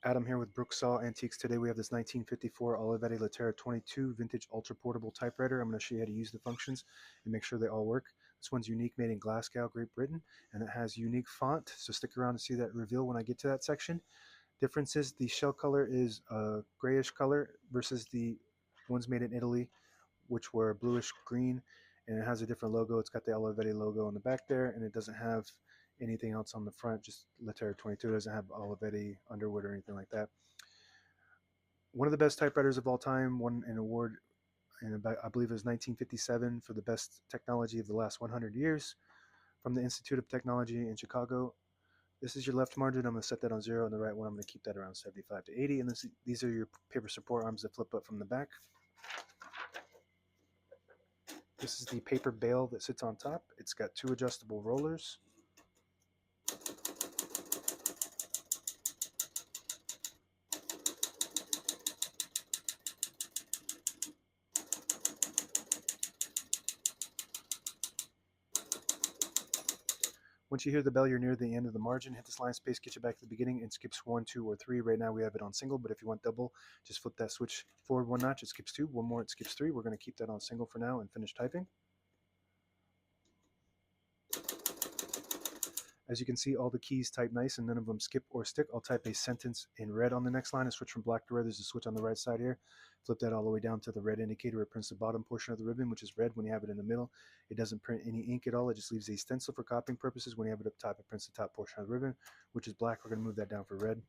Adam here with Brooksaw Antiques. Today we have this 1954 Olivetti Lettera 22 vintage ultra portable typewriter. I'm going to show you how to use the functions and make sure they all work. This one's unique, made in Glasgow, Great Britain, and it has unique font. So stick around to see that reveal when I get to that section. Difference is the shell color is a grayish color versus the ones made in Italy, which were bluish green, and it has a different logo. It's got the Olivetti logo on the back there, and it doesn't have anything else on the front, just Lettera 22. It doesn't have Olivetti Underwood or anything like that. One of the best typewriters of all time, won an award in about, I believe it was 1957, for the best technology of the last 100 years from the Institute of Technology in Chicago. This is your left margin. I'm going to set that on 0, and the right one I'm going to keep that around 75 to 80. And these are your paper support arms that flip up from the back. This is the paper bale that sits on top. It's got 2 adjustable rollers. Once you hear the bell, you're near the end of the margin. Hit this line space, get you back to the beginning, and skips 1, 2, or 3. Right now we have it on single, but if you want double, just flip that switch forward 1 notch. It skips 2. 1 more, it skips 3. We're going to keep that on single for now and finish typing. As you can see, all the keys type nice and none of them skip or stick. I'll type a sentence in red on the next line and switch from black to red. There's a switch on the right side here. Flip that all the way down to the red indicator. It prints the bottom portion of the ribbon, which is red. When you have it in the middle, it doesn't print any ink at all. It just leaves a stencil for copying purposes. When you have it up top, it prints the top portion of the ribbon, which is black. We're going to move that down for red.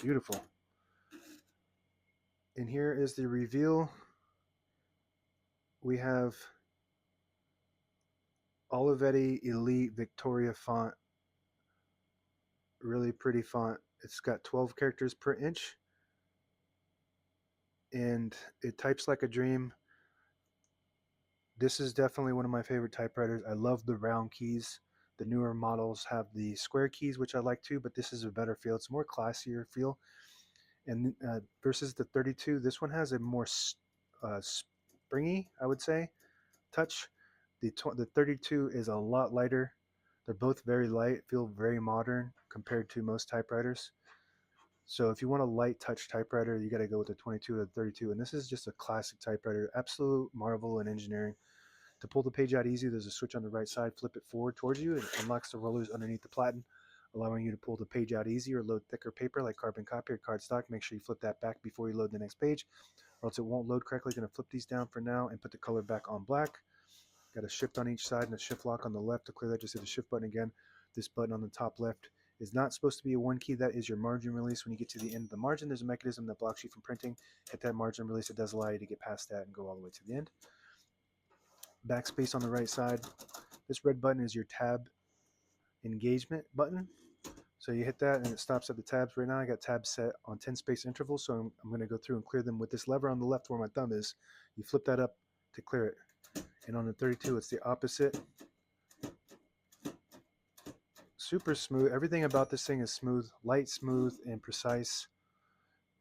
Beautiful. And here is the reveal. We have Olivetti Elite Victoria font. Really pretty font. It's got 12 characters per inch, and it types like a dream. This is definitely one of my favorite typewriters. I love the round keys. The newer models have the square keys, which I like too, but this is a better feel. It's a more classier feel. And versus the 32, this one has a more springy, I would say, touch. The 32 is a lot lighter. They're both very light, feel very modern compared to most typewriters. So if you want a light touch typewriter, you got to go with the 22 or the 32. And this is just a classic typewriter, absolute marvel in engineering. To pull the page out easy, there's a switch on the right side. Flip it forward towards you. It unlocks the rollers underneath the platen, allowing you to pull the page out easy or load thicker paper like carbon copy or cardstock. Make sure you flip that back before you load the next page, or else it won't load correctly. Going to flip these down for now and put the color back on black. Got a shift on each side and a shift lock on the left. To clear that, just hit the shift button again. This button on the top left is not supposed to be a 1 key. That is your margin release. When you get to the end of the margin, there's a mechanism that blocks you from printing. Hit that margin release. It does allow you to get past that and go all the way to the end. Backspace on the right side. This red button is your tab engagement button. So you hit that and it stops at the tabs. Right now I got tabs set on 10 space intervals, so I'm going to go through and clear them with this lever on the left where my thumb is. You flip that up to clear it. And on the 32, it's the opposite. Super smooth. Everything about this thing is smooth, light, smooth, and precise.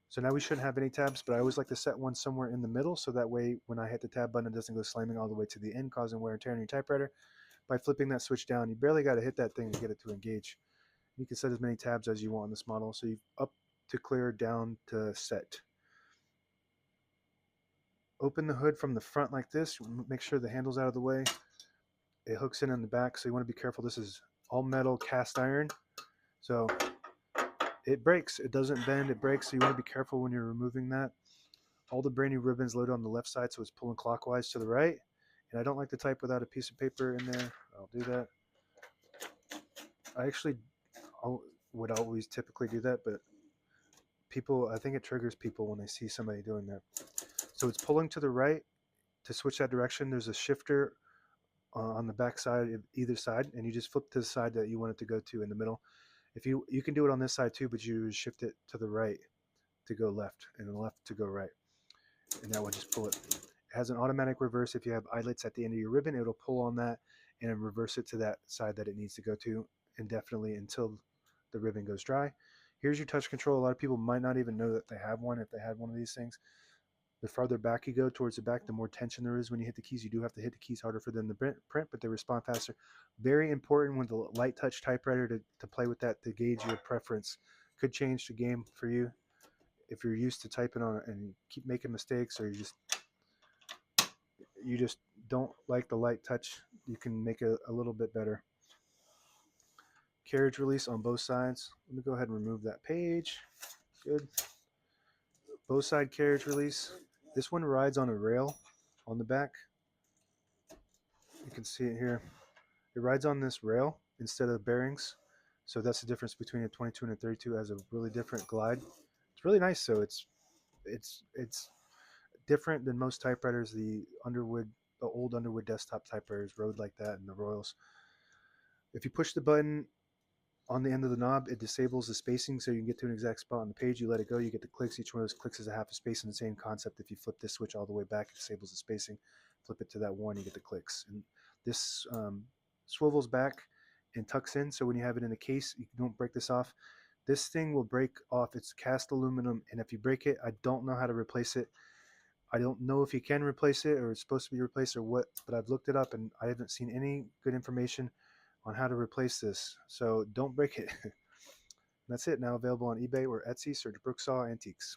So now we shouldn't have any tabs, but I always like to set one somewhere in the middle so that way when I hit the tab button, it doesn't go slamming all the way to the end, causing wear and tear on your typewriter. By flipping that switch down, you barely got to hit that thing to get it to engage. You can set as many tabs as you want on this model. So you up to clear, down to set. Open the hood from the front like this. Make sure the handle's out of the way. It hooks in the back, so you want to be careful. This is all metal cast iron, so it breaks. It doesn't bend, it breaks, so you want to be careful when you're removing that. All the brand new ribbons loaded on the left side, so it's pulling clockwise to the right. And I don't like to type without a piece of paper in there. I'll do that. I actually would always typically do that, but people, I think it triggers people when they see somebody doing that. So it's pulling to the right. To switch that direction, there's a shifter on the back side of either side, and you just flip to the side that you want it to go to in the middle. If you can do it on this side too, but you shift it to the right to go left and the left to go right, and that will just pull it. It has an automatic reverse. If you have eyelets at the end of your ribbon, it'll pull on that and reverse it to that side that it needs to go to indefinitely until the ribbon goes dry. Here's your touch control. A lot of people might not even know that they have one if they had one of these things. The farther back you go towards the back, the more tension there is when you hit the keys. You do have to hit the keys harder for them to print, but they respond faster. Very important with the light touch typewriter to play with that to gauge your preference. Could change the game for you if you're used to typing on it and keep making mistakes, or you just don't like the light touch. You can make it a little bit better. Carriage release on both sides. Let me go ahead and remove that page. Good. Both side carriage release. This one rides on a rail on the back. You can see it here. It rides on this rail instead of bearings. So that's the difference between a 22 and a 32. It has a really different glide. It's really nice. So it's different than most typewriters. The old Underwood desktop typewriters rode like that, and the Royals. If you push the button on the end of the knob, it disables the spacing so you can get to an exact spot on the page. You let it go, you get the clicks. Each one of those clicks is a half a space, in the same concept. If you flip this switch all the way back, it disables the spacing. Flip it to that one, you get the clicks. And this swivels back and tucks in, so when you have it in the case, you don't break this off. This thing will break off. It's cast aluminum, and if you break it, I don't know how to replace it. I don't know if you can replace it or it's supposed to be replaced or what, but I've looked it up and I haven't seen any good information on how to replace this. So don't break it. That's it. Now available on eBay or Etsy. Search Brooksaw Antiques.